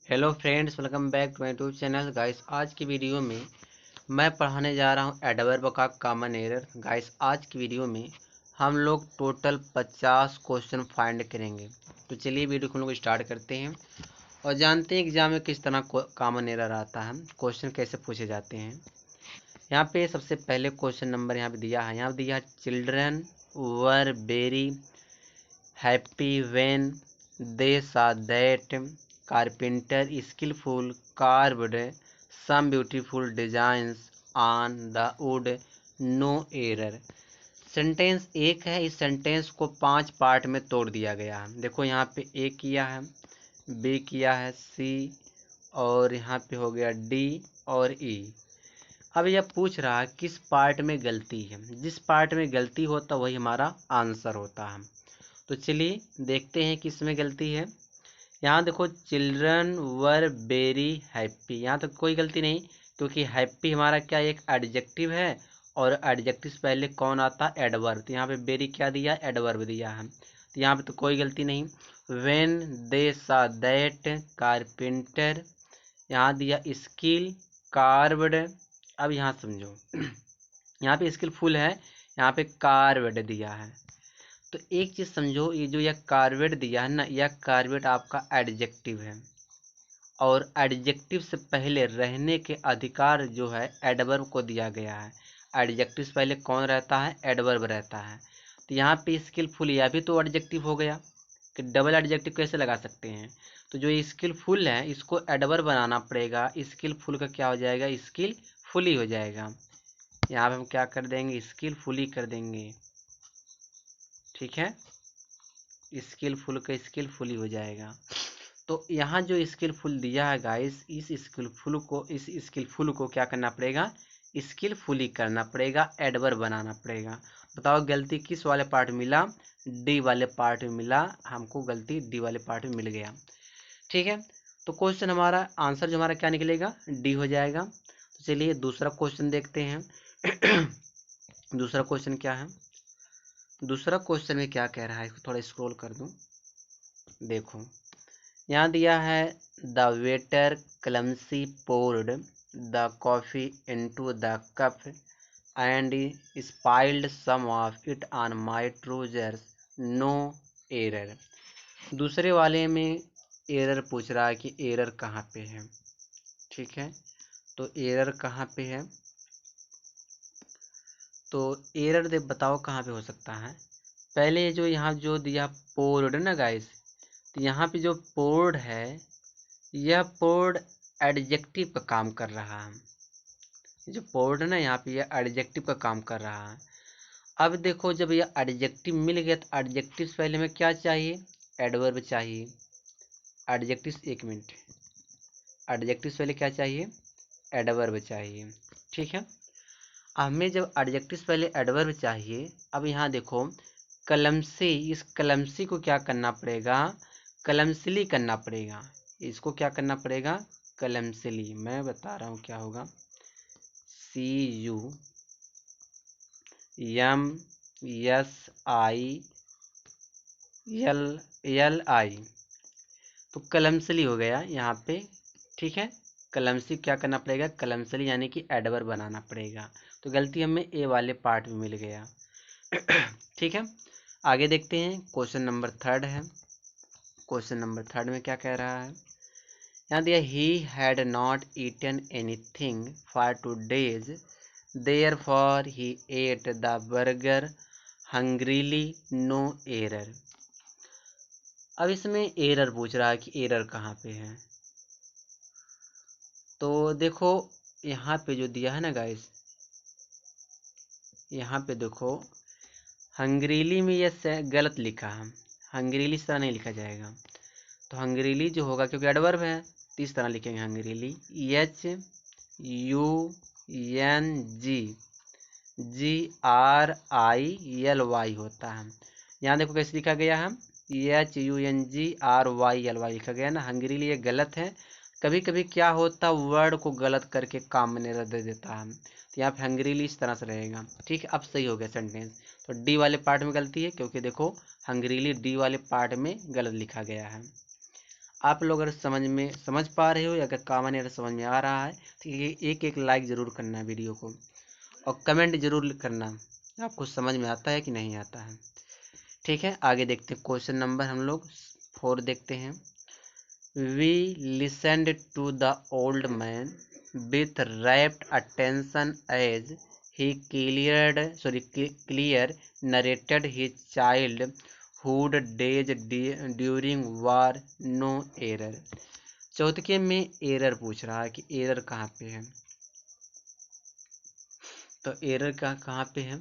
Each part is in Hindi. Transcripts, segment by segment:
Hello friends, welcome back to my YouTube channel. Guys, आज की वीडियो में मैं पढ़ाने जा रहा हूं एडवर्ब का कॉमन एरर। गाइस, आज की वीडियो में हम लोग टोटल 50 क्वेश्चन फाइंड करेंगे। तो चलिए वीडियो को हम लोग स्टार्ट करते हैं और जानते हैं एग्जाम में किस तरह कॉमन एरर आता है, क्वेश्चन कैसे पूछे जाते हैं। यहाँ पे सबसे पहले क्वेश्चन नंबर यहाँ पे दिया है, children were very happy when they saw that carpenter skillful carved some beautiful designs on the wood, no error। Sentence एक है, इस सेंटेंस को 5 पार्ट में तोड़ दिया गया है। देखो यहाँ पे ए किया है, बी किया है, सी और यहाँ पे हो गया डी और ई। अब यह पूछ रहा है किस पार्ट में गलती है। जिस पार्ट में गलती होता वही हमारा आंसर होता है। तो चलिए देखते हैं किस में गलती है। यहाँ देखो, चिल्ड्रन वर वेरी हैप्पी, यहाँ तो कोई गलती नहीं, क्योंकि हैप्पी हमारा क्या एक एडजेक्टिव है और एडजेक्टिव से पहले कौन आता है, एडवर्ब। तो यहाँ पे वेरी क्या दिया, एडवर्ब दिया है, तो यहाँ पे तो कोई गलती नहीं। व्हेन दे सा दैट कारपेंटर, यहाँ दिया स्किल कार्व्ड। अब यहाँ समझो यहाँ पे स्किलफुल है, यहाँ पे कार्व्ड दिया है। तो एक चीज समझो, ये जो यह कार्वेट दिया है ना, यह कार्वेट आपका एडजेक्टिव है और एडजेक्टिव से पहले रहने के अधिकार जो है एडवर्ब को दिया गया है। एडजेक्टिव से पहले कौन रहता है, एडवर्ब रहता है। तो यहाँ पे स्किलफुल यह भी तो एडजेक्टिव हो गया, कि डबल एडजेक्टिव कैसे लगा सकते हैं। तो जो ये स्किलफुल है इसको एडवर्ब बनाना पड़ेगा, स्किलफुल का क्या हो जाएगा, स्किलफुली हो जाएगा। यहाँ पे हम क्या कर देंगे, स्किलफुली कर देंगे, ठीक है। स्किलफुल का स्किलफुली हो जाएगा। तो यहाँ जो स्किलफुल दिया है गाइस, इस स्किलफुल को क्या करना पड़ेगा, स्किलफुली करना पड़ेगा, एडवर्ब बनाना पड़ेगा। बताओ गलती किस वाले पार्ट में मिला, डी वाले पार्ट में मिला, हमको गलती डी वाले पार्ट में मिल गया, ठीक है। तो क्वेश्चन हमारा आंसर जो हमारा क्या निकलेगा, डी हो जाएगा। तो चलिए दूसरा क्वेश्चन देखते हैं। दूसरा क्वेश्चन क्या है, दूसरा क्वेश्चन में क्या कह रहा है, इसको थोड़ा स्क्रॉल कर दूं। देखो यहाँ दिया है, the waiter clumsy poured the coffee into the cup and spilled some of it on my trousers, no error. दूसरे वाले में एरर पूछ रहा है कि एरर कहाँ पे है, ठीक है। तो एरर कहाँ पे है, तो एरर दे बताओ कहाँ पे हो सकता है। पहले जो यहाँ जो दिया पोर्ड ना गाइस, तो यहाँ पे जो पोर्ड है, यह पोर्ड एडजेक्टिव का काम कर रहा है। जो पोर्ड है ना, यहाँ पे यह एडजेक्टिव का काम कर रहा है। अब देखो, जब यह एडजेक्टिव मिल गया तो एडजेक्टिव से पहले में क्या चाहिए, एडवर्ब चाहिए। एडजेक्टिव, एक मिनट, एडजेक्टिव से पहले क्या चाहिए, एडवर्ब चाहिए, ठीक है। हमें जब एडजेक्टिव से पहले एडवर्ब चाहिए, अब यहाँ देखो कलम से, इस कलम से को क्या करना पड़ेगा, कलमसिली करना पड़ेगा। इसको क्या करना पड़ेगा, कलमसिली। मैं बता रहा हूँ क्या होगा, CUMSILI, तो कलमसिली हो गया यहाँ पे, ठीक है। कलमसी क्या करना पड़ेगा, कलमसिली यानी कि एडवर्ब बनाना पड़ेगा। तो गलती हमें ए वाले पार्ट में मिल गया। ठीक है, आगे देखते हैं। क्वेश्चन नंबर थर्ड है। क्वेश्चन नंबर थर्ड में क्या कह रहा है, यहाँ दिया, he had not eaten anything for 2 days, therefore he ate the burger hungrily, no error. अब इसमें एरर पूछ रहा है कि एरर कहाँ पे है। तो देखो यहाँ पे जो दिया है ना गाइस, यहाँ पे देखो हंग्रीली में ये गलत लिखा है, हंग्रीली इस तरह नहीं लिखा जाएगा। तो हंग्रीली जो होगा, क्योंकि एडवर्ब है तो इस तरह लिखेंगे हंग्रीली, HUNGRILY होता है। यहाँ देखो कैसे लिखा गया है, HUNGRYLY लिखा गया ना, हंग्रीली ये गलत है। कभी कभी क्या होता है, वर्ड को गलत करके काम में दे देता है, तो यहाँ पे हंग्रीली इस तरह से रहेगा, ठीक है। अब सही हो गया सेंटेंस। तो डी वाले पार्ट में गलती है, क्योंकि देखो हंग्रीली डी वाले पार्ट में गलत लिखा गया है। आप लोग अगर समझ पा रहे हो या अगर कॉमन एरर समझ में आ रहा है तो एक एक लाइक ज़रूर करना है वीडियो को, और कमेंट जरूर करना आपको समझ में आता है कि नहीं आता है। ठीक है, आगे देखते हैं क्वेश्चन नंबर हम लोग 4 देखते हैं। We listened to the old man with rapt attention as he clear narrated his childhood days during war, no error। चौथके में एरर पूछ रहा है कि एरर कहाँ पे है, तो एरर कहाँ पे है,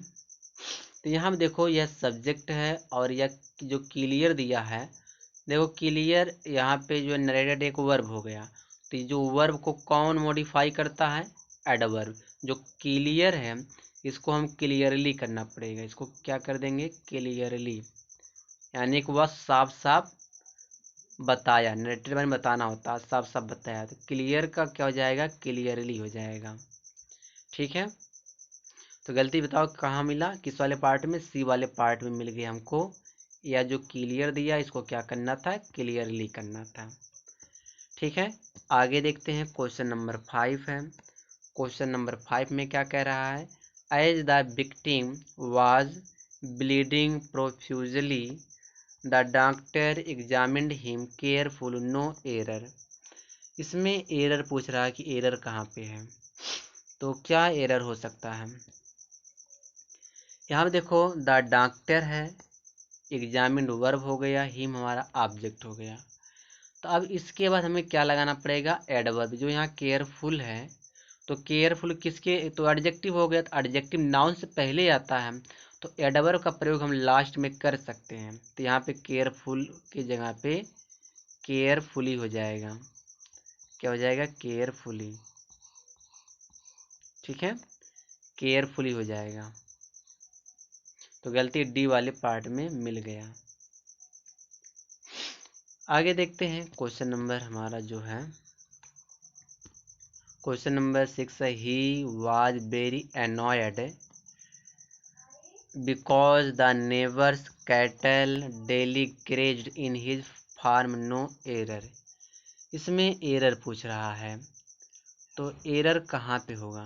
तो यहाँ देखो यह सब्जेक्ट है और यह जो क्लियर दिया है, देखो क्लियर यहाँ पे जो नरेटेड एक वर्ब हो गया, तो जो वर्ब को कौन मॉडिफाई करता है, एडवर्ब। जो क्लियर है इसको हम क्लियरली करना पड़ेगा, इसको क्या कर देंगे, क्लियरली, यानी कि वह साफ साफ बताया, नरेटेड मैंने बताना होता है, साफ साफ बताया, तो क्लियर का क्या हो जाएगा, क्लियरली हो जाएगा। ठीक है, तो गलती बताओ कहाँ मिला, किस वाले पार्ट में, सी वाले पार्ट में मिल गया हमको, या जो क्लियर दिया इसको क्या करना था, क्लियरली करना था। ठीक है, आगे देखते हैं क्वेश्चन नंबर 5 है। क्वेश्चन नंबर 5 में क्या कह रहा है, as the victim was bleeding profusely the doctor examined him careful, no error. इसमें एरर पूछ रहा है कि एरर कहाँ पे है, तो क्या एरर हो सकता है, यहाँ पे देखो द डॉक्टर है, एग्जामिन्ड वर्ब हो गया, हिम हमारा ऑब्जेक्ट हो गया, तो अब इसके बाद हमें क्या लगाना पड़ेगा, एडवर्ब। जो यहाँ केयरफुल है तो केयरफुल किसके, तो एडजेक्टिव हो गया, तो एडजेक्टिव नाउन से पहले आता है, तो एडवर्ब का प्रयोग हम लास्ट में कर सकते हैं, तो यहाँ पे केयरफुल की जगह पे केयरफुली हो जाएगा, क्या हो जाएगा, केयरफुली। ठीक है, केयरफुली हो जाएगा, तो गलती डी वाले पार्ट में मिल गया। आगे देखते हैं क्वेश्चन नंबर हमारा जो है क्वेश्चन नंबर 6 है, he was very annoyed because the neighbours cattle daily grazed in his farm, no error. इसमें एरर पूछ रहा है, तो एरर कहाँ पे होगा,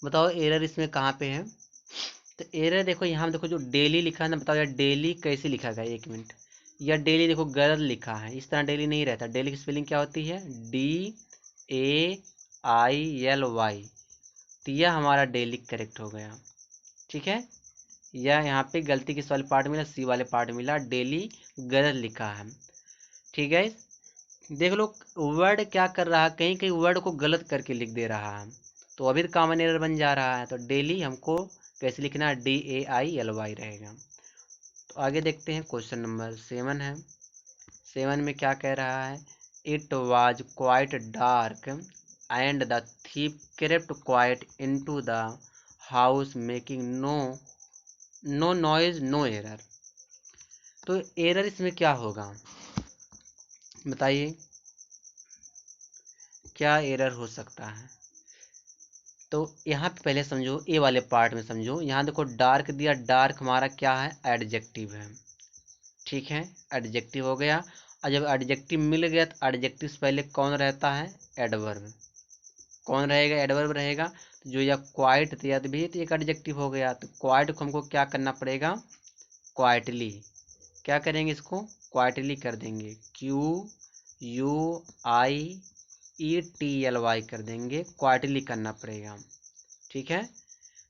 बताओ एरर इसमें कहाँ पे है, तो एरर देखो यहाँ देखो जो डेली लिखा है ना, बताओ यार डेली कैसे लिखा गया, एक मिनट, या डेली देखो गलत लिखा है, इस तरह डेली नहीं रहता, डेली की स्पेलिंग क्या होती है, DAILY, तो यह हमारा डेली करेक्ट हो गया। ठीक है, यह यहाँ पे गलती किस वाले पार्ट मिला, सी वाले पार्ट मिला, डेली गलत लिखा है। ठीक है, देख लो वर्ड क्या कर रहा है, कहीं कहीं वर्ड को गलत करके लिख दे रहा है, तो अभी तो कॉमन एरर बन जा रहा है, तो डेली हमको कैसे लिखना है, DAILY रहेगा। तो आगे देखते हैं क्वेश्चन नंबर 7 है। 7 में क्या कह रहा है, it was quite dark and the thief crept quite into the house making no noise, no error. तो एरर इसमें क्या होगा, बताइए क्या एरर हो सकता है, तो यहाँ पे पहले समझो, ए वाले पार्ट में समझो, यहाँ देखो डार्क दिया, डार्क हमारा क्या है, एडजेक्टिव है। ठीक है, एडजेक्टिव हो गया, और जब एडजेक्टिव मिल गया तो एडजेक्टिव से पहले कौन रहता है, एडवर्ब। कौन रहेगा, एडवर्ब रहेगा, तो जो यह क्वाइट दिया भी तो एक एडजेक्टिव हो गया, तो क्वाइट को हमको क्या करना पड़ेगा, क्वाइटली, क्या करेंगे इसको, क्वाइटली कर देंगे, QUIETLY कर देंगे, क्वाइटली करना पड़ेगा। ठीक है,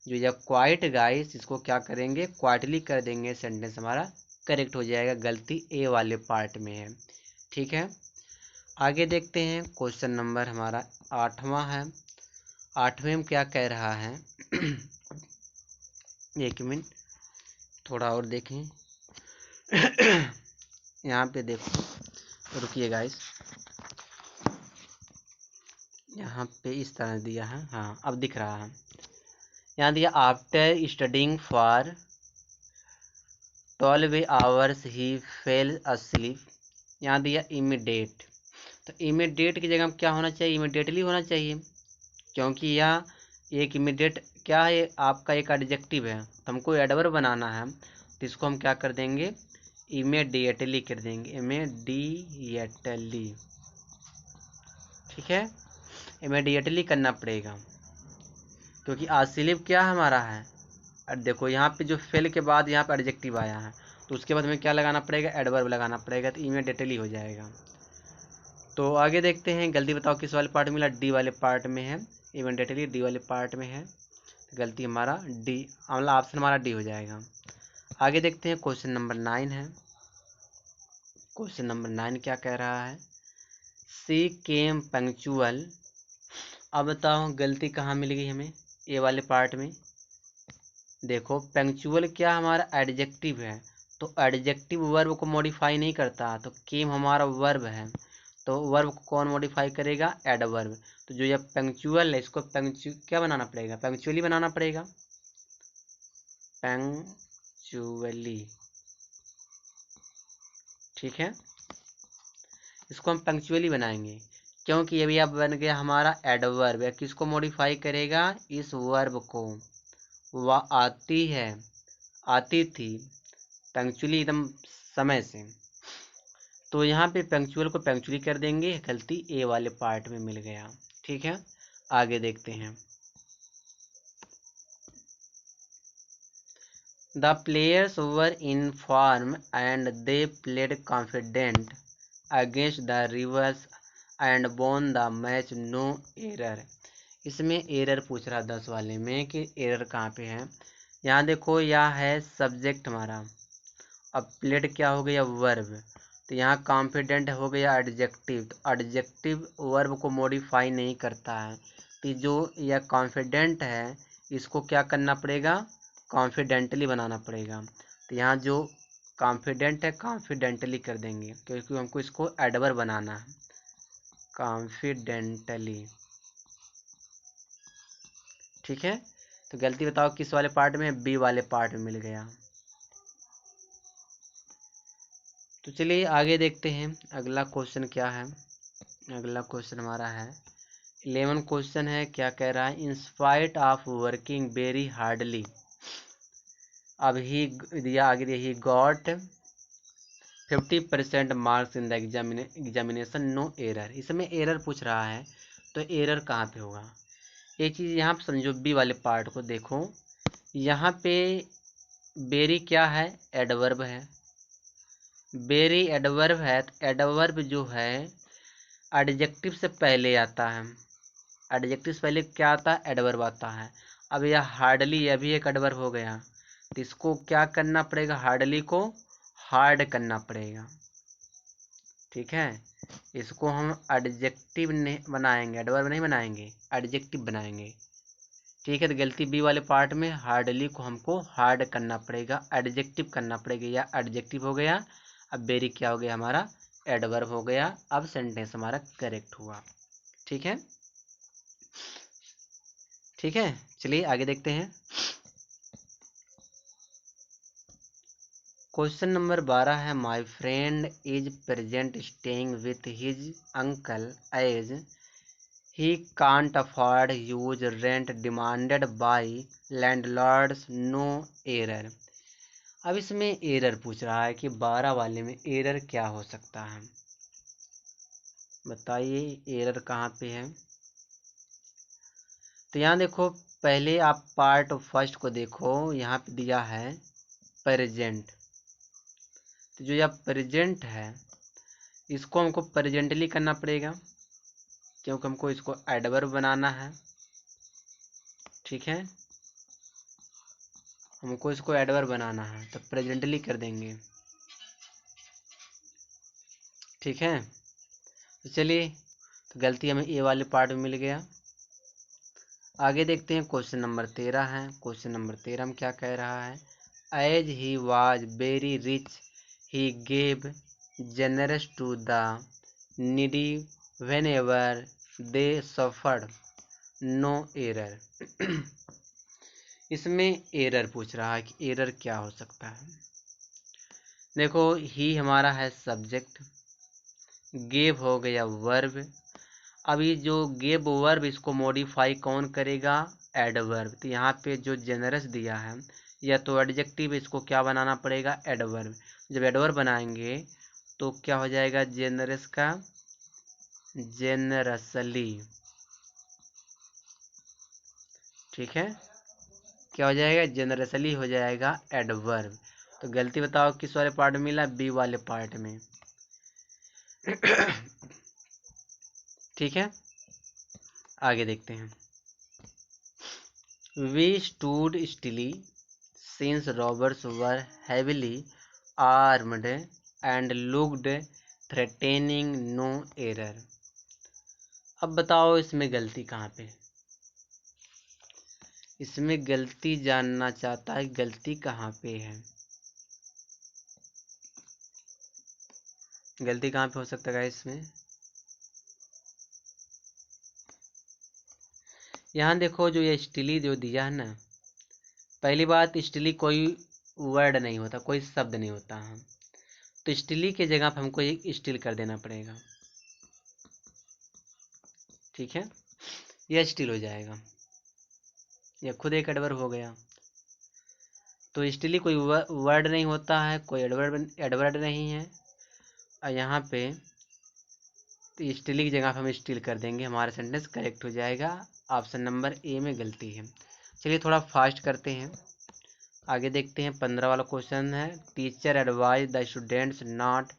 जो यह क्वाइट गाइस इसको क्या करेंगे, क्वाइटली कर देंगे, सेंटेंस हमारा करेक्ट हो जाएगा, गलती ए वाले पार्ट में है। ठीक है, आगे देखते हैं क्वेश्चन नंबर हमारा 8वां है। 8वें में क्या कह रहा है एक मिनट थोड़ा और देखें यहाँ पे देखो, रुकिए गाइस, यहाँ पे इस तरह दिया है, हाँ अब दिख रहा है, यहाँ दिया after studying for 12 hours he fail asleep, यहाँ दिया इमीडिएट, तो इमीडिएट की जगह क्या होना चाहिए, इमीडिएटली होना चाहिए, क्योंकि यह एक इमीडिएट क्या है, आपका एक एडजेक्टिव है, तो हमको एडवर्ब बनाना है, तो इसको हम क्या कर देंगे, इमीडिएटली कर देंगे, इमीडिएटली। ठीक है, इमीडिएटली करना पड़ेगा क्योंकि आसिलिव क्या हमारा है। और देखो यहाँ पे जो फेल के बाद यहाँ पे एडजेक्टिव आया है तो उसके बाद हमें क्या लगाना पड़ेगा, एडवर्ब लगाना पड़ेगा, तो इमीडिएटली हो जाएगा। तो आगे देखते हैं, गलती बताओ किस वाले पार्ट में मिला, डी वाले पार्ट में है, इमीडिएटली डी वाले पार्ट में है। गलती हमारा डी, मतलब ऑप्शन हमारा डी हो जाएगा। आगे देखते हैं, क्वेश्चन नंबर 9 है। क्वेश्चन नंबर 9 क्या कह रहा है, सी केम पंक्चुअल। अब बताओ गलती कहाँ मिल गई हमें, ए वाले पार्ट में। देखो पंक्चुअल क्या हमारा एडजेक्टिव है, तो एडजेक्टिव वर्ब को मॉडिफाई नहीं करता, तो केम हमारा वर्ब है, तो वर्ब को कौन मॉडिफाई करेगा, एडवर्ब। तो जो ये पंक्चुअल है इसको क्या बनाना पड़ेगा, पंक्चुअली बनाना पड़ेगा, पंक्चुअली। ठीक है, इसको हम पंक्चुअली बनाएंगे क्योंकि ये भी अब बन गया हमारा एडवर्ब। या किसको मॉडिफाई करेगा, इस वर्ब को। वह आती है, आती थी, पंक्चुअली एकदम समय से। तो यहाँ पे पंक्चुअल को पंक्चुअली कर देंगे, गलती ए वाले पार्ट में मिल गया। ठीक है, आगे देखते हैं। The players were in form and they played confident against the rivals and won the match, no error. इसमें एरर पूछ रहा 10 वाले में कि एरर कहाँ पे है। यहाँ देखो, यह है सब्जेक्ट हमारा, अब प्लेड क्या हो गया, वर्ब। तो यहाँ कॉन्फिडेंट हो गया एडजेक्टिव, तो एडजेक्टिव वर्ब को मॉडिफाई नहीं करता है, तो जो यह कॉन्फिडेंट है इसको क्या करना पड़ेगा, कॉन्फिडेंटली बनाना पड़ेगा। तो यहाँ जो कॉन्फिडेंट है कॉन्फिडेंटली कर देंगे क्योंकि हमको इसको एडवर्ब बनाना है, कॉन्फिडेंटली। ठीक है, तो गलती बताओ किस वाले पार्ट में, बी वाले पार्ट में मिल गया। तो चलिए आगे देखते हैं, अगला क्वेश्चन क्या है। अगला क्वेश्चन हमारा है 11 क्वेश्चन है, क्या कह रहा है, in spite of working very hardly. अब ही दिया आगे दिया, he got 50% marks in the examination, no error. इसमें एरर पूछ रहा है, तो एरर कहाँ पे होगा। एक चीज़ यहाँ पे समझो, बी वाले पार्ट को देखो, यहाँ पे बेरी क्या है, एडवर्ब है, बेरी एडवर्ब है, तो एडवर्ब जो है एडजेक्टिव से पहले आता है, एडजेक्टिव से पहले क्या आता है, एडवर्ब आता है। अब यह हार्डली, यह भी एक एडवर्ब हो गया, तो इसको क्या करना पड़ेगा, हार्डली को हार्ड करना पड़ेगा। ठीक है, इसको हम एडजेक्टिव नहीं बनाएंगे, एडवर्ब नहीं बनाएंगे, एडजेक्टिव बनाएंगे। ठीक है, तो गलती बी वाले पार्ट में, हार्डली को हमको हार्ड करना पड़ेगा, एडजेक्टिव करना पड़ेगा, या एडजेक्टिव हो गया। अब बेरी क्या हो गया हमारा, एडवर्ब हो गया। अब सेंटेंस हमारा करेक्ट हुआ। ठीक है, ठीक है, चलिए आगे देखते हैं। क्वेश्चन नंबर 12 है, my friend is present staying with his uncle as he can't afford huge rent demanded by landlords, no error. अब इसमें एरर पूछ रहा है कि 12 वाले में एरर क्या हो सकता है, बताइए एरर कहाँ पे है। तो यहाँ देखो, पहले आप पार्ट फर्स्ट को देखो, यहाँ पे दिया है प्रेजेंट। तो जो यह प्रेजेंट है इसको हमको प्रेजेंटली करना पड़ेगा क्योंकि हमको इसको एडवर्ब बनाना है। ठीक है, हमको इसको एडवर्ब बनाना है तो प्रेजेंटली कर देंगे। ठीक है, तो चलिए, तो गलती हमें ए वाले पार्ट में मिल गया। आगे देखते हैं, क्वेश्चन नंबर 13 है। क्वेश्चन नंबर 13 में क्या कह रहा है, as he was very rich he gave generous to the needy whenever they suffered, no error। इसमें एरर पूछ रहा है कि एरर क्या हो सकता है। देखो, ही हमारा है सब्जेक्ट, गेव हो गया वर्ब। अभी जो गेव वर्ब इसको मॉडिफाई कौन करेगा, एडवर्ब। तो यहाँ पे जो जेनरस दिया है या तो एडजेक्टिव, इसको क्या बनाना पड़ेगा, एडवर्ब। जब एडवर्ब बनाएंगे तो क्या हो जाएगा, जेनरस का जेनरसली, ठीक है, क्या हो जाएगा, जेनरसली हो जाएगा एडवर्ब। तो गलती बताओ किस वाले पार्ट में मिला, बी वाले पार्ट में। ठीक है, आगे देखते हैं। We stood stilly since robbers were heavily armed and looked threatening, no error. अब बताओ इसमें गलती कहाँ पे, इसमें गलती जानना चाहता है, गलती कहाँ पे है, गलती कहाँ पे हो सकता है इसमें। यहाँ देखो जो ये स्टिली जो दिया है ना, पहली बात स्टिली कोई वर्ड नहीं होता, कोई शब्द नहीं होता है, तो स्टिली के जगह पर हमको एक स्टिल कर देना पड़ेगा, ठीक है, यह स्टिल हो जाएगा, यह खुद एक एडवर्ब हो गया। तो स्टिली कोई वर्ड नहीं होता है, कोई एडवर्ब नहीं है, और यहाँ पे तो स्टिली की जगह पर हम स्टिल कर देंगे, हमारा सेंटेंस करेक्ट हो जाएगा। ऑप्शन नंबर ए में गलती है। चलिए थोड़ा फास्ट करते हैं, आगे देखते हैं। 15 वाला क्वेश्चन है, teacher advise the students not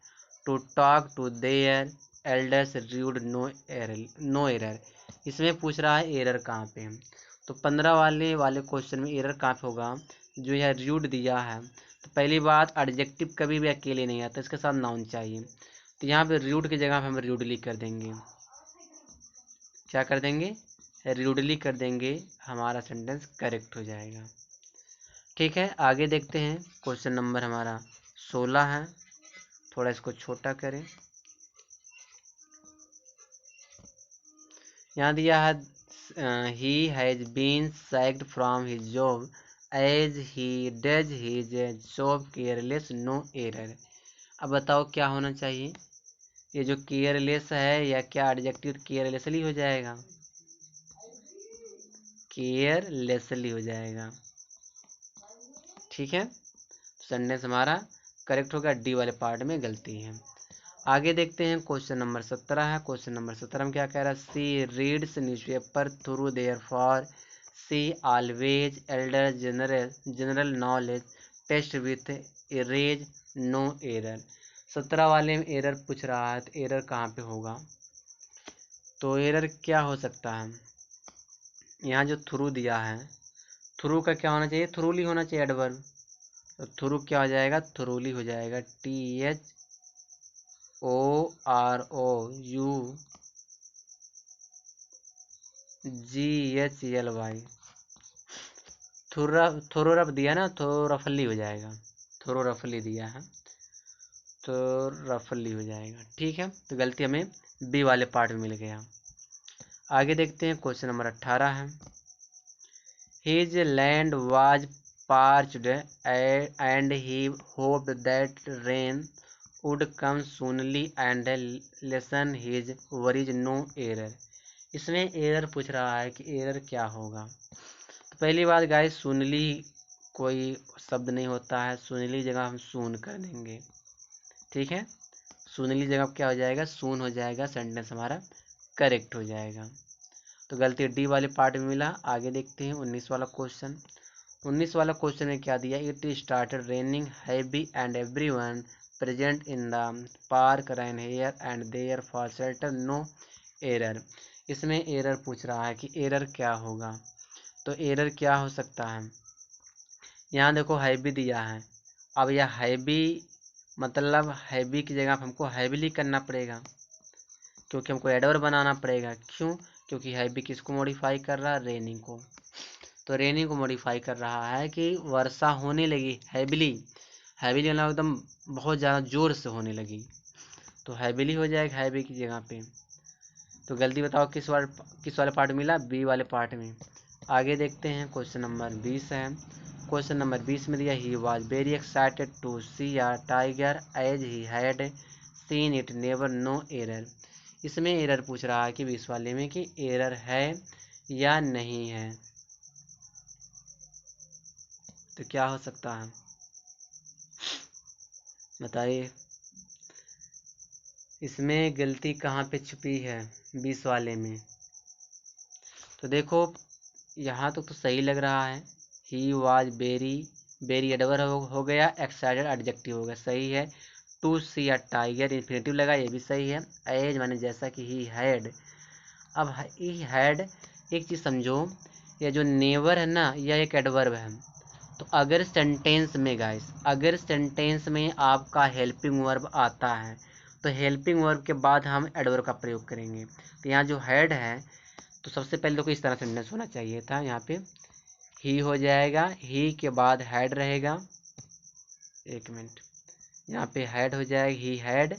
to talk to their elders rude, no error. इसमें पूछ रहा है एरर कहाँ पे है, तो 15 वाले क्वेश्चन में एरर कहाँ पे होगा, जो यह रूड दिया है, तो पहली बात एडजेक्टिव कभी भी अकेले नहीं आता, इसके साथ नाउन चाहिए, तो यहाँ पे रूड की जगह हम रूडली कर देंगे, क्या कर देंगे, रूडली कर देंगे, हमारा सेंटेंस करेक्ट हो जाएगा। ठीक है, आगे देखते हैं। क्वेश्चन नंबर हमारा 16 है, थोड़ा इसको छोटा करें। यहाँ दिया है he has been sacked from his job as he does his job careless, no error. अब बताओ क्या होना चाहिए, ये जो केयरलेस है या क्या एडजेक्टिव केयरलेसली हो जाएगा, केयरलेसली हो जाएगा, ठीक है, सेंटेंस हमारा करेक्ट होगा, डी वाले पार्ट में गलती है। आगे देखते हैं। क्वेश्चन नंबर 17 है, क्वेश्चन नंबर 17 में क्या कह रहा है, she reads newspaper through therefore she always elder general knowledge test with ease, no error. 17 वाले में एरर पूछ रहा है, तो एरर कहाँ पे होगा, तो एरर क्या हो सकता है, यहाँ जो थ्रू दिया है, थ्रू का क्या होना चाहिए, थ्रूली होना चाहिए एडवर्ब, तो थ्रू क्या हो जाएगा, थ्रूली हो जाएगा, THOROUGHLY, थोरोरफ दिया ना, थोरोरफली हो जाएगा, थोरोरफली दिया है तो रफली हो जाएगा, ठीक है, तो गलती हमें बी वाले पार्ट में मिल गया। आगे देखते हैं। क्वेश्चन नंबर 18 है, his land was parched and he hoped that rain would come soonly and lessen his worries, no error। इसमें एरर पूछ रहा है कि एरर क्या होगा, तो पहली बात गाइस, सुनली कोई शब्द नहीं होता है, सुनली जगह हम सून कर देंगे, ठीक है, सुनली जगह क्या हो जाएगा, सून हो जाएगा, सेंटेंस हमारा करेक्ट हो जाएगा। तो गलती डी वाले पार्ट में मिला। आगे देखते हैं 19 वाला क्वेश्चन। 19 वाला क्वेश्चन में क्या दिया, it started raining heavy and everyone present in the park ran here and there for shelter, no error. इसमें एरर पूछ रहा है कि एरर क्या होगा, तो एरर क्या हो सकता है, यहाँ देखो हैवी दिया है, अब यह हैवी मतलब हैवी की जगह हमको हैवीली करना पड़ेगा, क्योंकि हमको एडवर्ब बनाना पड़ेगा। क्यों, क्योंकि हैवी किसको मॉडिफाई कर रहा है, रेनिंग को, तो रेनिंग को मॉडिफाई कर रहा है कि वर्षा होने लगी, हैवीली, हैवीली मतलब एकदम बहुत ज़्यादा जोर से होने लगी, तो हैवीली हो जाएगा हैवी की जगह पे। तो गलती बताओ किस वाले पार्ट मिला, बी वाले पार्ट में। आगे देखते हैं। क्वेश्चन नंबर 20 है, क्वेश्चन नंबर 20 में दिया, he was very excited to see a tiger as he had seen it never, no error. इसमें एरर पूछ रहा है कि 20 वाले में कि एरर है या नहीं है, तो क्या हो सकता है, बताइए इसमें गलती कहाँ पे छुपी है 20 वाले में। तो देखो यहाँ तो सही लग रहा है। He was very, very adverb हो गया, एक्साइटेड एडजेक्टिव हो गया, सही है। To see a tiger infinitive लगा, ये भी सही है। एज माने जैसा कि ही हैड। अब ही हैड, एक चीज़ समझो, ये जो नेवर है ना, यह एक एडवर्ब है। तो अगर सेंटेंस में गाइस, अगर सेंटेंस में आपका हेल्पिंग वर्ब आता है तो हेल्पिंग वर्ब के बाद हम एडवर्ब का प्रयोग करेंगे। तो यहाँ जो हैड है, तो सबसे पहले तो इस तरह सेंटेंस होना चाहिए था। यहाँ पे ही हो जाएगा, ही के बाद हैड रहेगा, एक मिनट, यहाँ पे हैड हो जाएगा, ही हैड,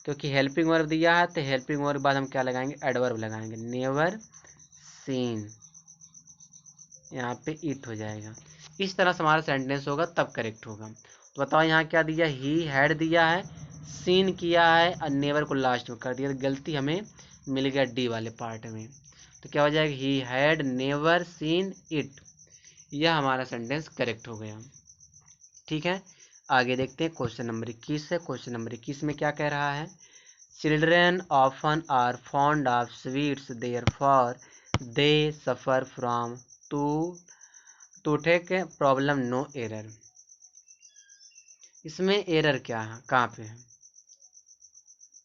क्योंकि हेल्पिंग वर्ब दिया है तो हेल्पिंग वर्ब के बाद हम क्या लगाएंगे, एडवर्ब लगाएंगे। नेवर सीन, यहाँ पे इट हो जाएगा। इस तरह से हमारा सेंटेंस होगा तब करेक्ट होगा। तो बताओ यहाँ क्या दिया, ही हैड दिया है, सीन किया है और नेवर को लास्ट में कर दिया, तो गलती हमें मिल गया डी वाले पार्ट में। तो क्या हो जाएगा, he had never seen it, यह हमारा सेंटेंस करेक्ट हो गया। ठीक है, आगे देखते हैं क्वेश्चन नंबर 21 है। क्वेश्चन नंबर 21 में क्या कह रहा है, children often are fond of sweets therefore they suffer from toothache problem no error. इसमें एरर क्या है, कहाँ पे है,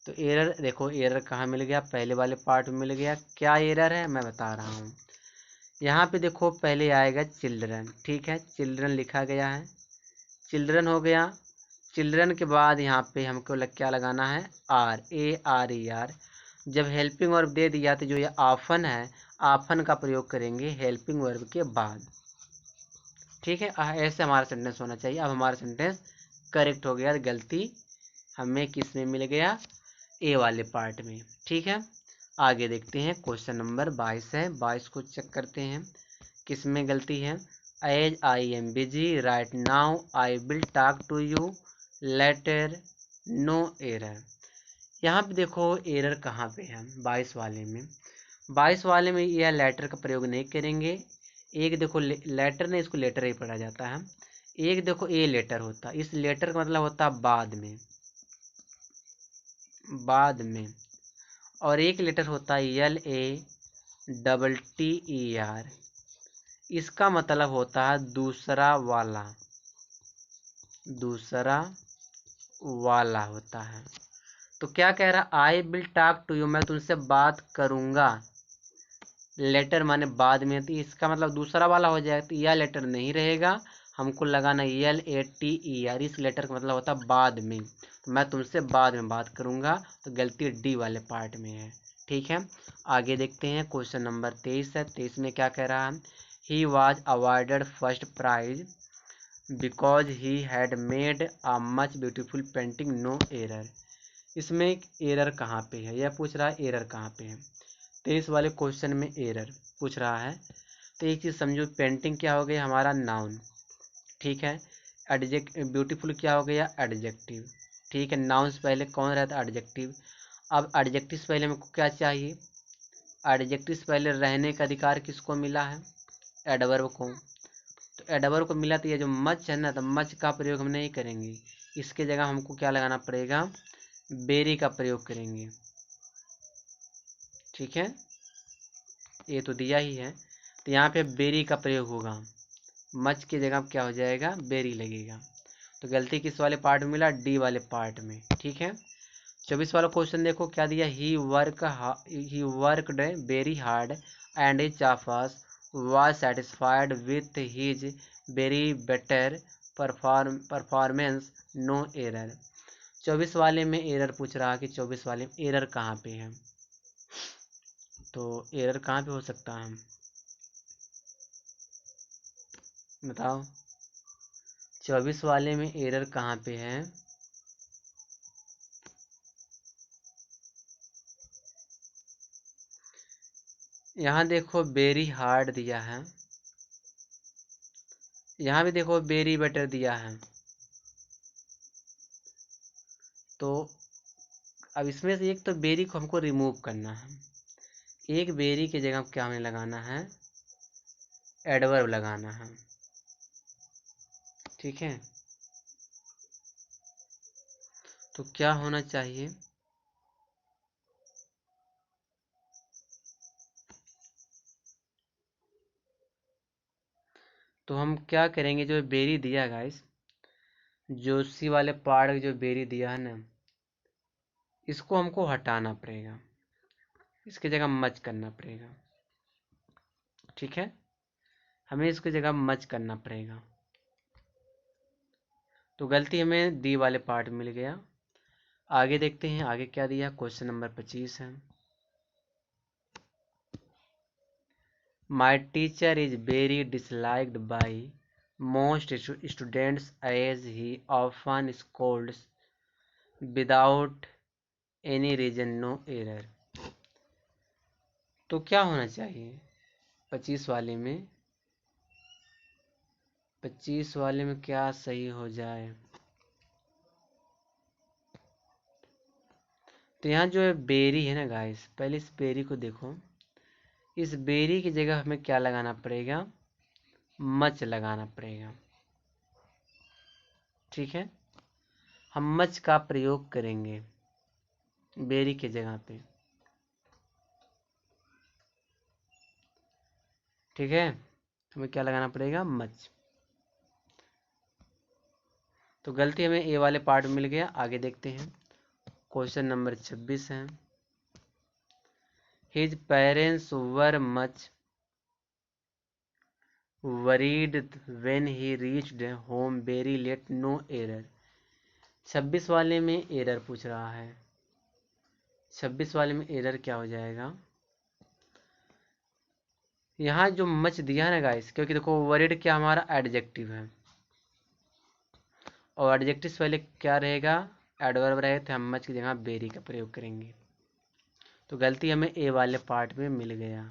तो एरर देखो, एरर कहाँ मिल गया, पहले वाले पार्ट में मिल गया। क्या एरर है मैं बता रहा हूँ। यहाँ पे देखो पहले आएगा चिल्ड्रन, ठीक है, चिल्ड्रन लिखा गया है, चिल्ड्रन हो गया। चिल्ड्रन के बाद यहाँ पे हमको क्या लगाना है, are, A R E are. जब हेल्पिंग वर्ब दे दिया तो जो ये ऑफन है, ऑफन का प्रयोग करेंगे हेल्पिंग वर्ब के बाद। ठीक है, ऐसे हमारा सेंटेंस होना चाहिए। अब हमारा सेंटेंस करेक्ट हो गया, गलती हमें किस में मिल गया, ए वाले पार्ट में। ठीक है, आगे देखते हैं क्वेश्चन नंबर 22 है। 22 को चेक करते हैं किस में गलती है। As I am busy right now I will talk to you later no error. यहाँ पे देखो एरर कहाँ पे है, 22 वाले में। 22 वाले में यह लेटर का प्रयोग नहीं करेंगे। एक देखो लेटर नहीं, इसको लेटर ही पढ़ा जाता है। एक देखो ए लेटर होता, इस लेटर का मतलब होता है बाद में, बाद में। और एक लेटर होता है L A double T E R, इसका मतलब होता है दूसरा वाला, दूसरा वाला होता है। तो क्या कह रहा, I will talk to you, मैं तुमसे बात करूंगा, लेटर माने बाद में, तो इसका मतलब दूसरा वाला हो जाएगा। तो यह लेटर नहीं रहेगा, हमको लगाना L A T E R, इस लेटर का मतलब होता है बाद में, तो मैं तुमसे बाद में बात करूंगा, तो गलती डी वाले पार्ट में है। ठीक है, आगे देखते हैं क्वेश्चन नंबर 23 है। 23 में क्या कह रहा है, he was awarded first prize because he had made a much beautiful painting no error. इसमें एरर कहाँ पे है, यह पूछ रहा है एरर कहाँ पे है। 23 वाले क्वेश्चन में एरर पूछ रहा है। तो एक चीज़ समझो, पेंटिंग क्या हो गया हमारा नाउन, ठीक है, एडजेक्ट ब्यूटीफुल क्या हो गया एडजेक्टिव, ठीक है, नाउन से पहले कौन रहता है एडजेक्टिव। अब एडजेक्टिव से पहले हमको क्या चाहिए, एडजेक्टिव से पहले रहने का अधिकार किसको मिला है, एडवर्ब को। तो एडवर्ब को मिला, तो ये जो मच है ना, तो मच का प्रयोग हम नहीं करेंगे, इसके जगह हमको क्या लगाना पड़ेगा, बेरी का प्रयोग करेंगे। ठीक है, ये तो दिया ही है, तो यहाँ पे बेरी का प्रयोग होगा, मच की जगह क्या हो जाएगा, बेरी लगेगा। तो गलती किस वाले पार्ट में मिला, डी वाले पार्ट में। ठीक है, 24 वाला क्वेश्चन देखो क्या दिया, he worked very hard and his चाफास was satisfied with his very better performance no error. 24 वाले में एरर पूछ रहा है कि 24 वाले में एरर कहाँ पे है, तो एरर कहाँ पे हो सकता है बताओ, 24 वाले में एरर कहाँ पे है। यहाँ देखो वेरी हार्ड दिया है, यहाँ भी देखो वेरी बेटर दिया है। तो अब इसमें से एक तो बेरी को हमको रिमूव करना है, एक बेरी की जगह क्या हमें लगाना है, एडवर्ब लगाना है। ठीक है, तो क्या होना चाहिए? तो हम क्या करेंगे, जो बेरी दिया गाइस, जो सी वाले पार्ट जो बेरी दिया है ना, इसको हमको हटाना पड़ेगा, इसकी जगह मच करना पड़ेगा। ठीक है, हमें इसकी जगह मच करना पड़ेगा। तो गलती हमें दी वाले पार्ट मिल गया। आगे देखते हैं आगे क्या दिया। क्वेश्चन नंबर 25 है। My teacher is very disliked by most students as he often scolds without any reason, no error. तो क्या होना चाहिए 25 वाले में? 25 वाले में क्या सही हो जाए? तो यहाँ जो है बेरी है ना गाइस, पहले इस बेरी को देखो। इस बेरी की जगह हमें क्या लगाना पड़ेगा? मच लगाना पड़ेगा। ठीक है, हम मच का प्रयोग करेंगे बेरी के जगह पे। ठीक है, हमें क्या लगाना पड़ेगा? मच। तो गलती हमें ए वाले पार्ट में मिल गया। आगे देखते हैं क्वेश्चन नंबर 26 है। His parents were much worried when he reached home very late, no error. 26 वाले में एरर पूछ रहा है। 26 वाले में एरर क्या हो जाएगा? यहाँ जो मच दिया है ना गाइस, क्योंकि देखो वरीड क्या हमारा एडजेक्टिव है, और एडजेक्टिव से पहले क्या रहेगा? एडवर्ब रहे, तो हम मच की जगह बेरी का प्रयोग करेंगे। तो गलती हमें ए वाले पार्ट में मिल गया।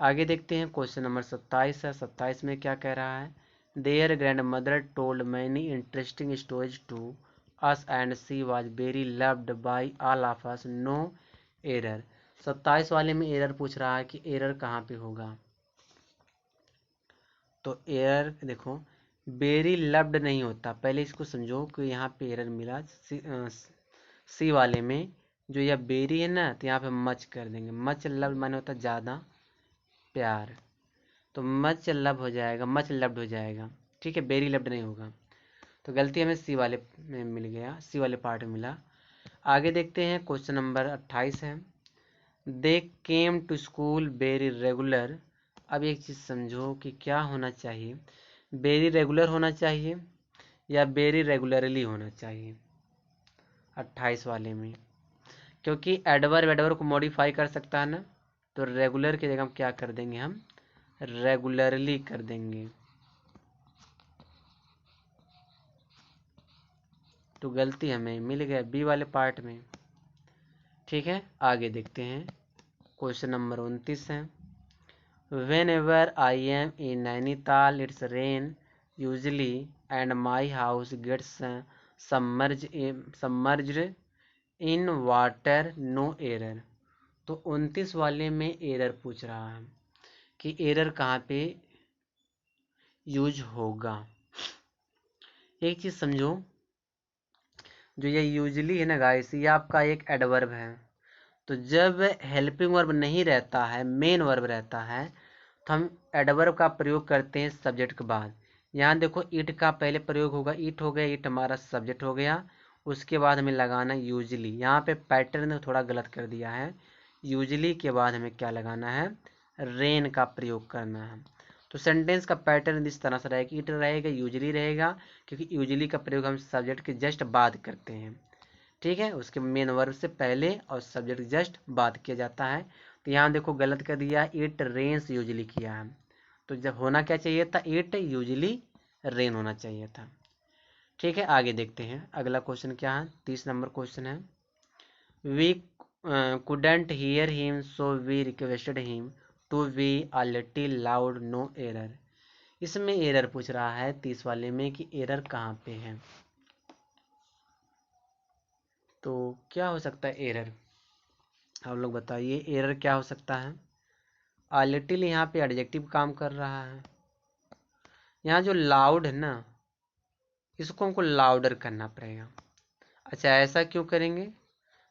आगे देखते हैं क्वेश्चन नंबर 27 है। 27 में क्या कह रहा है? Their grand mother told many interesting stories to us and she was very loved by all of us, no error. 27 वाले में एरर पूछ रहा है कि एरर कहाँ पे होगा। तो एरर देखो, वेरी लव्ड नहीं होता, पहले इसको समझो कि यहाँ पे एरर मिला सी वाले में। जो यह बेरी है ना, तो यहाँ पे मच कर देंगे। मच लव्ड माने होता ज़्यादा प्यार, तो मच लव हो जाएगा, मच लव्ड हो जाएगा। ठीक है, बेरी लव्ड नहीं होगा। तो गलती हमें सी वाले में मिल गया, सी वाले पार्ट में मिला। आगे देखते हैं क्वेश्चन नंबर 28 है। They came to school very regular. अब एक चीज़ समझो कि क्या होना चाहिए, वेरी रेगुलर होना चाहिए या वेरी रेगुलरली होना चाहिए 28 वाले में। क्योंकि एडवर्ब एडवर्ब को मॉडिफाई कर सकता है ना, तो रेगुलर की जगह हम क्या कर देंगे? हम रेगुलरली कर देंगे। तो गलती हमें मिल गया बी वाले पार्ट में। ठीक है, आगे देखते हैं क्वेश्चन नंबर 29 है। Whenever I am in Nainital it's rain usually and my house gets submerged in water, no error. तो 29 वाले में एरर पूछ रहा है कि एरर कहाँ पे यूज होगा। एक चीज़ समझो, जो ये यूजली है ना गाइस, ये आपका एक एडवर्ब है। तो जब हेल्पिंग वर्ब नहीं रहता है, मेन वर्ब रहता है, तो हम एडवर्ब का प्रयोग करते हैं सब्जेक्ट के बाद। यहाँ देखो इट का पहले प्रयोग होगा, इट हो गया, इट हमारा सब्जेक्ट हो गया। उसके बाद हमें लगाना यूजली। यहाँ पे पैटर्न थोड़ा गलत कर दिया है। यूजली के बाद हमें क्या लगाना है? रेन का प्रयोग करना है। तो सेंटेंस का पैटर्न इस तरह से रहेगा, इट रहेगा, यूजली रहेगा, क्योंकि यूजली का प्रयोग हम सब्जेक्ट के जस्ट बाद करते हैं। ठीक है, उसके मेन वर्ब से पहले और सब्जेक्ट जस्ट बाद किया जाता है। तो यहाँ देखो गलत कर दिया, इट रेन्स यूजली किया है। तो जब होना क्या चाहिए था? इट यूजली रेन होना चाहिए था। ठीक है, आगे देखते हैं अगला क्वेश्चन क्या है। 30 नंबर क्वेश्चन है। We couldn't hear him so we requested him to be a little loud, no error। इसमें एरर पूछ रहा है 30 वाले में कि एरर कहाँ पे है। तो क्या हो सकता है एरर? आप लोग बताइए एरर क्या हो सकता है। आ लिटिल यहाँ पे एडजेक्टिव काम कर रहा है। यहाँ जो लाउड है ना, इसको हमको लाउडर करना पड़ेगा। अच्छा ऐसा क्यों करेंगे?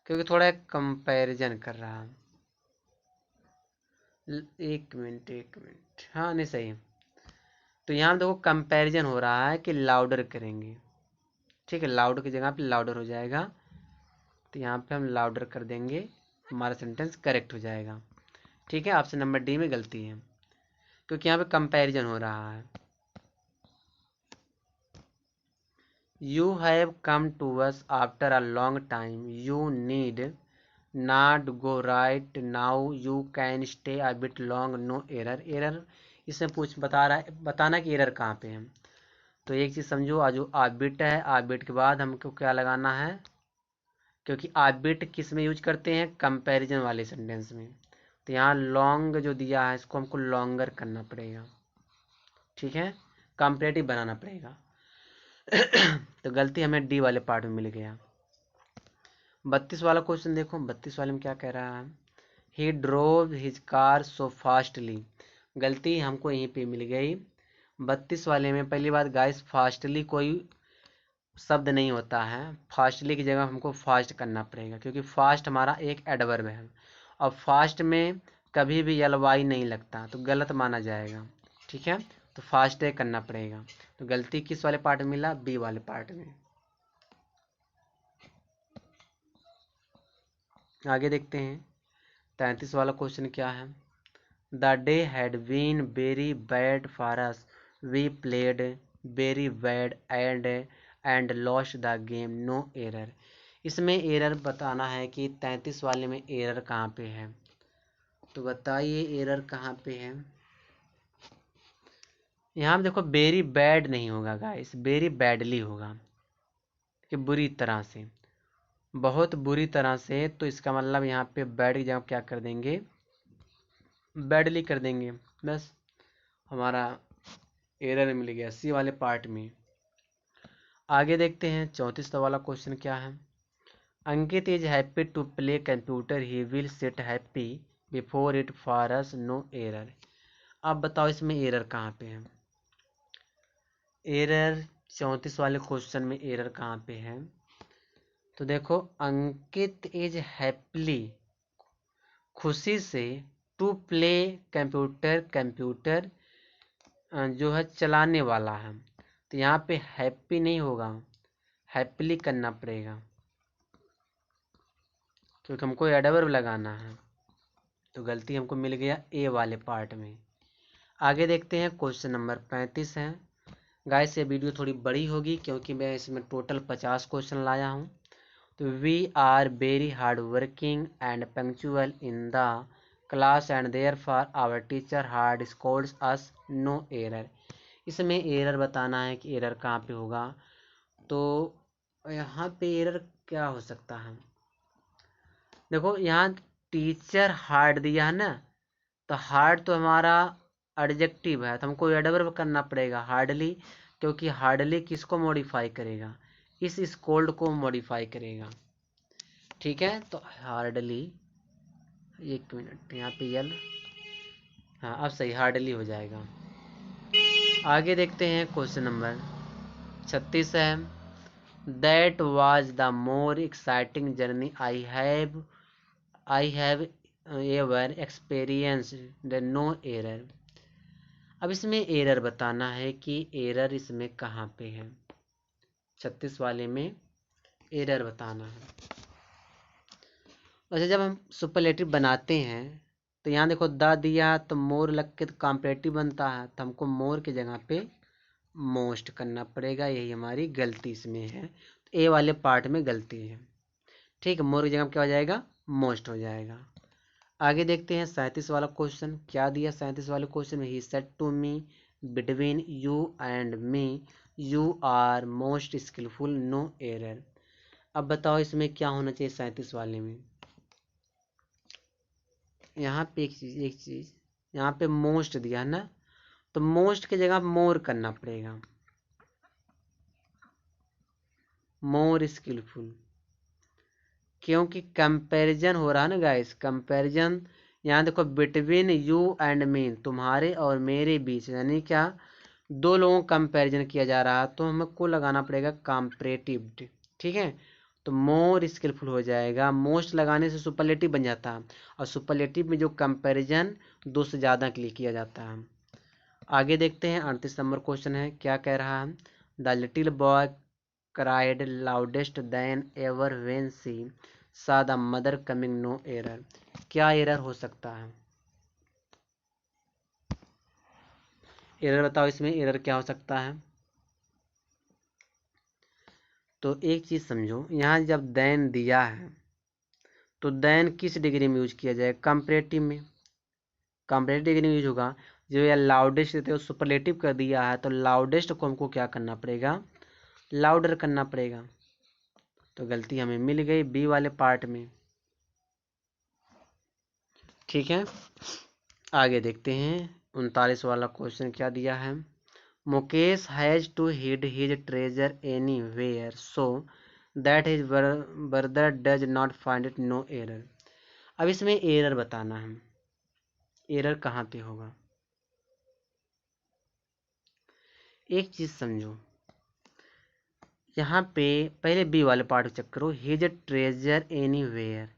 क्योंकि थोड़ा कंपैरिजन कर रहा है। एक मिनट, हाँ नहीं सही है। तो यहाँ देखो कंपैरिजन हो रहा है कि लाउडर करेंगे। ठीक है, लाउड की जगह पे लाउडर हो जाएगा, तो यहाँ पे हम लाउडर कर देंगे, हमारा सेंटेंस करेक्ट हो जाएगा। ठीक है, ऑप्शन नंबर डी में गलती है, क्योंकि यहाँ पे कंपैरिजन हो रहा है। You have come to us after a long time, you need not go right now, you can stay a bit long, no error. Error इसमें बता रहा है, बताना कि एरर कहाँ पे है। तो एक चीज़ समझो, जो आ बिट है, आ बिट के बाद हमको क्या लगाना है, क्योंकि आ बिट किस में यूज करते हैं, कंपैरिजन वाले सेंटेंस में। तो यहाँ लॉन्ग जो दिया है इसको हमको लॉन्गर करना पड़ेगा। ठीक है, कंपैरेटिव बनाना पड़ेगा। तो गलती हमें डी वाले पार्ट में मिल गया। 32 वाला क्वेश्चन देखो, 32 वाले में क्या कह रहा है, he drove his car so fastly. गलती हमको यहीं पे मिल गई 32 वाले में। पहली बात गाइस, फास्टली कोई शब्द नहीं होता है, फास्टली की जगह हमको फास्ट करना पड़ेगा, क्योंकि फास्ट हमारा एक एडवर्ब है और फास्ट में कभी भी एलवाई नहीं लगता, तो गलत माना जाएगा। ठीक है, तो फास्ट करना पड़ेगा। तो गलती किस वाले पार्ट में मिला, बी वाले पार्ट में। आगे देखते हैं 33 वाला क्वेश्चन क्या है, the day had been very bad for us, we played very bad and lost the game, no error. इसमें एरर बताना है कि 33 वाले में एरर कहाँ पे है, तो बताइए एरर कहाँ पे है। यहाँ पे देखो वेरी बैड नहीं होगा गाइस, वेरी बैडली होगा, कि बुरी तरह से, बहुत बुरी तरह से। तो इसका मतलब यहाँ पे बैड की जगह क्या कर देंगे, बैडली कर देंगे, बस हमारा एरर मिल गया सी वाले पार्ट में। आगे देखते हैं 34 वाला क्वेश्चन क्या है, Ankit is happy to play computer, he will sit happy before it for us, no error. अब बताओ इसमें एरर कहाँ पे है, एरर 34 वाले क्वेश्चन में एरर कहाँ पे है। तो देखो अंकित इज हैप्पीली, खुशी से, टू प्ले कंप्यूटर, कंप्यूटर जो है चलाने वाला है, तो यहाँ पे हैप्पी नहीं होगा, हैप्पीली करना पड़ेगा, क्योंकि हमको एडवर्ब लगाना है। तो गलती हमको मिल गया ए वाले पार्ट में। आगे देखते हैं क्वेश्चन नंबर 35 है। गाइस ये वीडियो थोड़ी बड़ी होगी क्योंकि मैं इसमें टोटल 50 क्वेश्चन लाया हूँ। तो we are very hard working and punctual in the class and there for our teacher hard scolds us, no error. इसमें एरर बताना है कि एरर कहाँ पे होगा। तो यहाँ पे एरर क्या हो सकता है, देखो यहाँ टीचर हार्ड दिया है ना, तो हार्ड तो हमारा एडजेक्टिव है, तो हमको एडवर्ब करना पड़ेगा हार्डली, क्योंकि हार्डली किसको मॉडिफाई करेगा, इस स्कोल्ड को मॉडिफाई करेगा। ठीक है, तो हार्डली, एक मिनट यहाँ पे यल, हाँ अब सही, हार्डली हो जाएगा। आगे देखते हैं क्वेश्चन नंबर 36 है, that was the more exciting journey I have ever experience, the no error. अब इसमें एरर बताना है कि एरर इसमें कहाँ पे है, 36 वाले में एरर बताना है। वैसे जब हम सुपरलेटिव बनाते हैं तो यहाँ देखो द दिया तो मोर लग के तो कॉम्परेटिव बनता है, तो हमको मोर की जगह पे मोस्ट करना पड़ेगा, यही हमारी गलती इसमें है। तो ए वाले पार्ट में गलती है। ठीक है, मोर की जगह क्या हो जाएगा, मोस्ट हो जाएगा। आगे देखते हैं 37 वाला क्वेश्चन क्या दिया। 37 वाले क्वेश्चन में he said to me between you and me you are most skilful, no error. अब बताओ इसमें क्या होना चाहिए 37 वाले में, यहाँ पे एक चीज यहाँ पे मोस्ट दिया है ना, तो मोस्ट की जगह मोर करना पड़ेगा, मोर स्किलफुल, क्योंकि कंपैरिजन हो रहा है ना गाइस, कंपैरिजन। यहाँ देखो बिटवीन यू एंड मी, तुम्हारे और मेरे बीच, यानी क्या, दो लोगों का कंपैरिजन किया जा रहा है, तो हमको लगाना पड़ेगा कंपैरेटिव। ठीक है, तो मोर स्किलफुल हो जाएगा। मोस्ट लगाने से सुपरलेटिव बन जाता है, और सुपरलेटिव में जो कंपैरिजन दो से ज़्यादा के लिए किया जाता है। आगे देखते हैं 38 नंबर क्वेश्चन है, क्या कह रहा है। The little boy cried loudest then ever when she saw the mother coming, no error। क्या एरर हो सकता है? एरर बताओ, इसमें एरर क्या हो सकता है? तो एक चीज समझो, यहाँ जब देन दिया है तो देन किस डिग्री में यूज किया जाए? कंपैरेटिव में। कंपैरेटिव डिग्री में यूज होगा। जो यह लाउडेस्ट देते सुपरलेटिव कर दिया है, तो लाउडेस्ट को हमको क्या करना पड़ेगा? लाउडर करना पड़ेगा। तो गलती हमें मिल गई बी वाले पार्ट में। ठीक है, आगे देखते हैं 39 वाला क्वेश्चन क्या दिया है। Mukesh has to hid his treasure anywhere so that his brother does not find it, no error. अब इसमें एरर बताना है, एरर कहाँ पे होगा? एक चीज समझो, यहाँ पे पहले बी वाले पार्ट को चेक करो। हिज ट्रेजर एनी वेयर,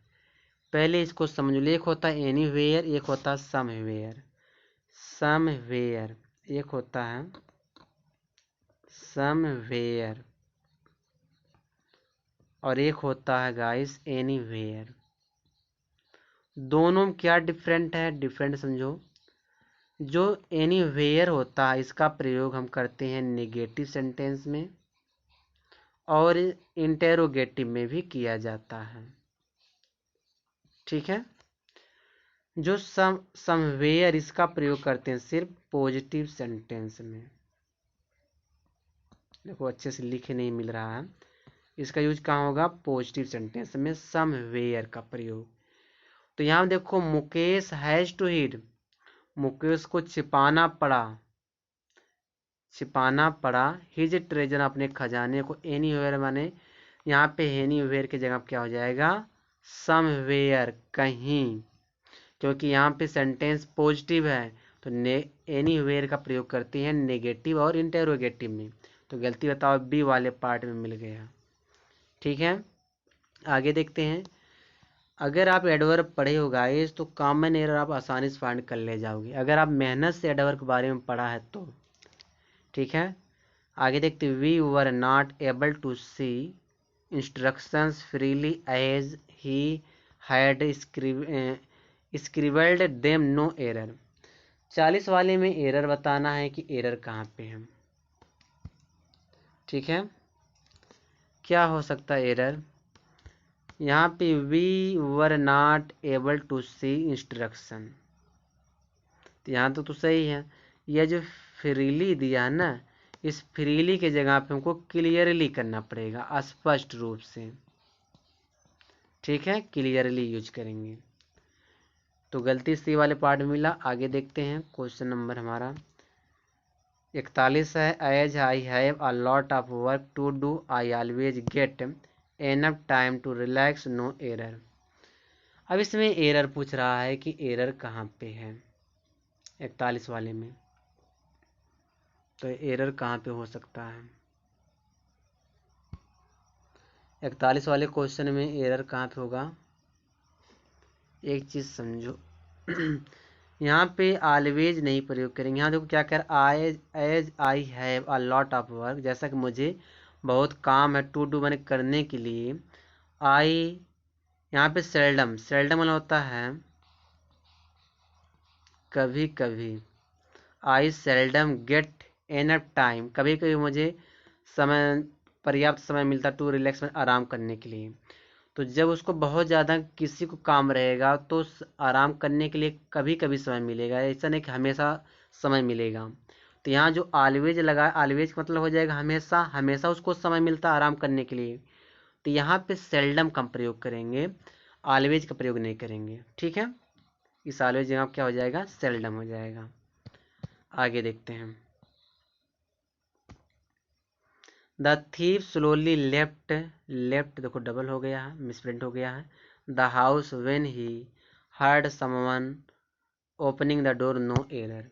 पहले इसको समझो। एक होता है एनी वेयर, एक होता है सम वेयर। सम वेयर एक होता है सम वेयर, और एक होता है गाइस एनी वेयर। दोनों में क्या डिफरेंट है? डिफरेंट समझो। जो एनी वेयर होता है इसका प्रयोग हम करते हैं नेगेटिव सेंटेंस में, और इंटेरोगेटिव में भी किया जाता है। ठीक है। जो समवेयर इसका प्रयोग करते हैं सिर्फ पॉजिटिव सेंटेंस में। देखो अच्छे से लिखे नहीं मिल रहा है, इसका यूज कहाँ होगा? पॉजिटिव सेंटेंस में समवेयर का प्रयोग। तो यहाँ देखो Mukesh has to hid, Mukesh को छिपाना पड़ा हिज ट्रेजर, अपने खजाने को। एनीवेयर माने यहाँ पे एनीवेयर की जगह क्या हो जाएगा? समवेयर, कहीं, क्योंकि यहाँ पे सेंटेंस पॉजिटिव है तो एनीवेयर का प्रयोग करते हैं नेगेटिव और इंटेरोगेटिव में। तो गलती बताओ बी वाले पार्ट में मिल गया। ठीक है, आगे देखते हैं। अगर आप एडवर्ब पढ़े हो गाइस तो कॉमन एरर आप आसानी से फाइंड कर ले जाओगे, अगर आप मेहनत से एडवर्ब के बारे में पढ़ा है तो। ठीक है, आगे देखते हैं। We were not able to see instructions freely as he had scribbled them, no error. 40 वाले में एरर बताना है कि एरर कहाँ पे है। ठीक है, क्या हो सकता है एरर? यहाँ पे we were not able to see instruction, तो यहाँ तो सही है। यह जो फ्रीली दिया है ना, इस फ्रीली के जगह पे हमको क्लियरली करना पड़ेगा, स्पष्ट रूप से। ठीक है, क्लियरली यूज करेंगे। तो गलती सी वाले पार्ट में मिला। आगे देखते हैं क्वेश्चन नंबर हमारा 41 है। As I have a lot of work to do I always get enough time to relax, no error. अब इसमें एरर पूछ रहा है कि एरर कहाँ पे है 41 वाले में। तो एरर कहाँ पे हो सकता है? 41 वाले क्वेश्चन में एरर कहाँ पे होगा? एक चीज समझो यहाँ पे ऑलवेज नहीं प्रयोग करेंगे। यहाँ देखो क्या कर, as I have a lot of work, जैसा कि मुझे बहुत काम है, टू डू मैंने करने के लिए। आई यहाँ पे सेल्डम, सेल्डम वाला होता है कभी कभी। आई सेल्डम गेट एनफ टाइम, कभी कभी मुझे समय, पर्याप्त समय मिलता टू रिलैक्स में, आराम करने के लिए। तो जब उसको बहुत ज़्यादा किसी को काम रहेगा तो आराम करने के लिए कभी कभी समय मिलेगा, ऐसा नहीं कि हमेशा समय मिलेगा। तो यहाँ जो ऑलवेज लगा, ऑलवेज का मतलब हो जाएगा हमेशा, हमेशा उसको समय मिलता आराम करने के लिए। तो यहाँ पे सेल्डम का प्रयोग करेंगे, ऑलवेज का प्रयोग नहीं करेंगे। ठीक है, इस ऑलवेज जगह क्या हो जाएगा? सेल्डम हो जाएगा। आगे देखते हैं। The thief slowly left, left देखो डबल हो गया है, मिसप्रिंट हो गया है। The house when he heard someone opening the door, no error.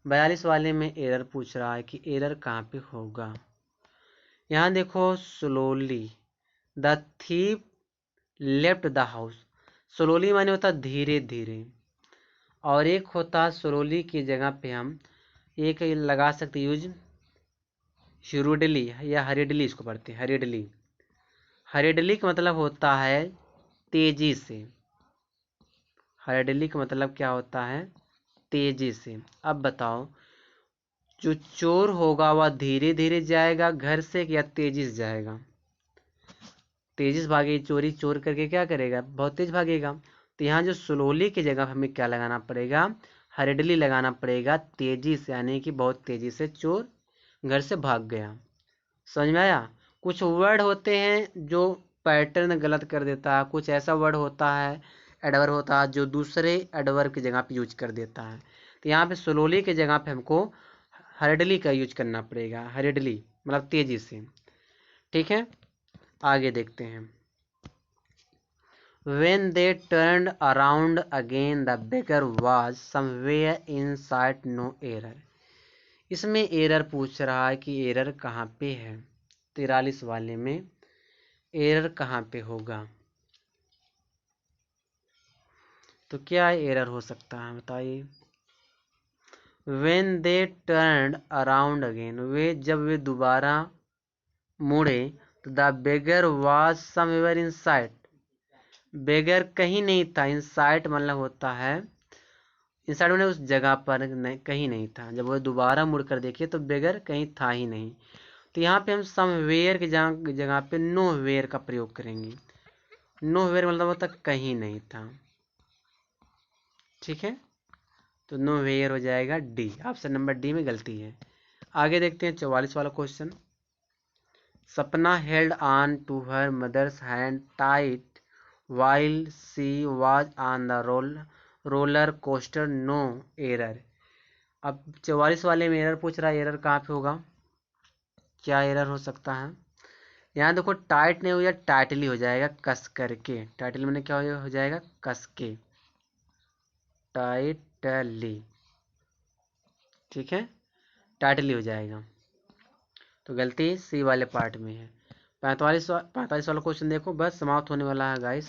42 वाले में एरर पूछ रहा है कि एरर कहाँ पे होगा। यहाँ देखो slowly, the thief left the house. Slowly माने होता धीरे धीरे, और एक होता स्लोली की जगह पे हम एक लगा सकते यूज ह्यूरिडली या हरिडली, इसको पढ़ते हैं हरिडली। हरिडली का मतलब होता है तेजी से। हरिडली का मतलब क्या होता है? तेजी से। अब बताओ, जो चोर होगा वह धीरे धीरे जाएगा घर से या तेजी से जाएगा? तेजी से भागेगी, चोरी चोर करके क्या करेगा? बहुत तेज भागेगा। तो यहाँ जो स्लोली की जगह हमें क्या लगाना पड़ेगा? हरिडली लगाना पड़ेगा, तेजी से, यानी कि बहुत तेजी से चोर घर से भाग गया। समझ में आया? कुछ वर्ड होते हैं जो पैटर्न गलत कर देता है, कुछ ऐसा वर्ड होता है, एडवर्ब होता है, जो दूसरे एडवर्ब की जगह पे यूज कर देता है। तो यहाँ पे स्लोली की जगह पे हमको हरिडली का यूज करना पड़ेगा। हरिडली मतलब तेजी से। ठीक है, आगे देखते हैं। When they turned around again, the beggar was somewhere in sight, no error. इसमें एरर पूछ रहा है कि एरर कहाँ पे है। 43 वाले में एरर कहाँ पे होगा? तो क्या एरर हो सकता है बताइए? When they turned around again, जब वे दोबारा मुड़े, तो the beggar was somewhere in sight, बेगर कहीं नहीं था। इन साइट मतलब होता है, इन साइड में उस जगह पर नहीं, कहीं नहीं था। जब वो दोबारा मुड़ कर देखिए तो बेगर कहीं था ही नहीं। तो यहाँ पे हम समवेयर की जगह पे नो वेयर का प्रयोग करेंगे। नो वेयर मतलब होता कहीं नहीं था। ठीक है, तो नो वेयर हो जाएगा डी। ऑप्शन नंबर डी में गलती है। आगे देखते हैं 44 वाला question. Sapna held on to her mother's hand tight while she was on the roller coaster, no error। अब 44 वाले में एरर पूछ रहा है, एरर कहाँ पे होगा? क्या एरर हो सकता है? यहाँ देखो, टाइट नहीं हो जाए, टाइटली हो जाएगा, कस करके। टाइटली मैंने क्या हो जाएगा? कस के, टाइटली। ठीक है, टाइटली हो जाएगा। तो गलती सी वाले पार्ट में है। 45 वाला क्वेश्चन देखो, बस समाप्त होने वाला है गाइस,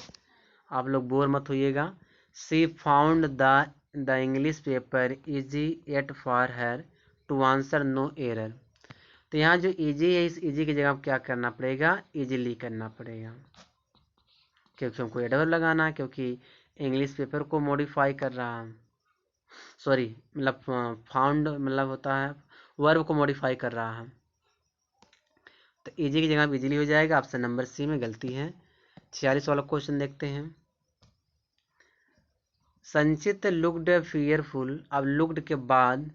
आप लोग बोर मत होइएगा। She found the English paper easy at for her to answer, no error. तो यहाँ जो इजी है, इस इजी की जगह क्या करना पड़ेगा? इजीली करना पड़ेगा, क्योंकि हमको एडवर्ब लगाना है, क्योंकि इंग्लिश पेपर को मॉडिफाई कर रहा है। सॉरी, मतलब फाउंड मतलब होता है वर्ब को मॉडिफाई कर रहा है। तो इजी की जगह इजीली हो जाएगा। ऑप्शन नंबर सी में गलती है। 46 वाला क्वेश्चन देखते हैं। संचित लुक्ड फियरफुल। अब लुक्ड के बाद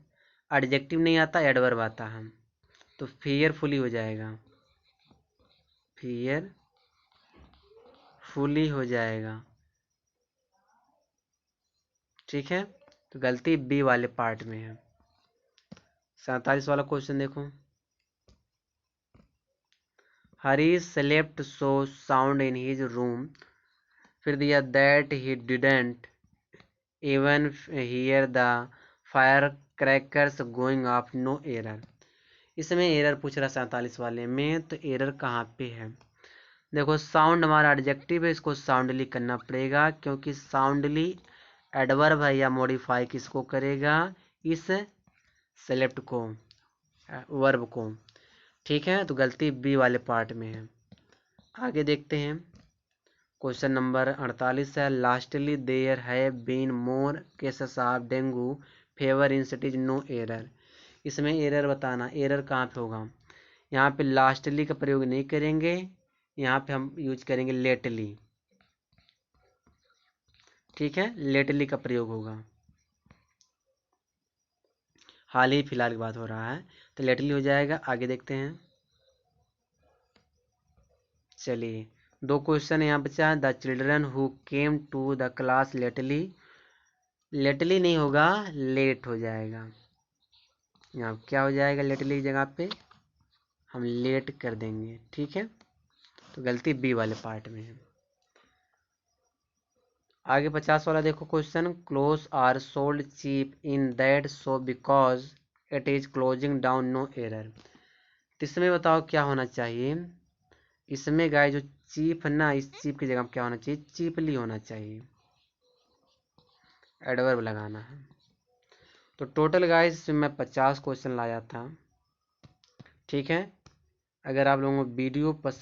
एडजेक्टिव नहीं आता, एडवर्ब आता है, तो फियरफुली हो जाएगा, फियरफुली हो जाएगा। ठीक है, तो गलती बी वाले पार्ट में है। 47 वाला क्वेश्चन देखो। Hari slept so sound in his room, फिर दिया that he didn't even hear the fire crackers going off, no error. इसमें एरर पूछ रहा 47 वाले में, तो एरर कहाँ पे है? देखो, साउंड हमारा एडजेक्टिव है, इसको साउंडली करना पड़ेगा, क्योंकि साउंडली एडवर्ब है, या मॉडिफाई किसको करेगा? इस सेलेक्ट को, वर्ब को। ठीक है, तो गलती बी वाले पार्ट में है। आगे देखते हैं। क्वेश्चन नंबर 48 है। Lastly there have been more cases of dengue fever in cities, no error. इसमें एरर बताना, एरर कहाँ पे होगा? यहाँ पे लास्टली का प्रयोग नहीं करेंगे, यहाँ पे हम यूज करेंगे लेटली। ठीक है, लेटली का प्रयोग होगा, हाल ही फिलहाल की बात हो रहा है, तो लेटली हो जाएगा। आगे देखते हैं। चलिए, दो क्वेश्चन यहाँ बचा है। The children who came to the class lately, lately नहीं होगा, लेट हो जाएगा। यहाँ क्या हो जाएगा? लेटली की जगह पे हम लेट कर देंगे। ठीक है, तो गलती बी वाले पार्ट में है। आगे 50 वाला देखो question. Clothes are sold cheap in that shop because it is closing down, no error. इसमें बताओ क्या होना चाहिए? इसमें गाय जो चीफ ना, इस चीफ की जगह क्या होना चाहिए, चीपली होना चाहिए, एडवर्ब लगाना है। तो टोटल गाइस मैं 50 क्वेश्चन लाया था। ठीक है, अगर आप लोगों को वीडियो पसंद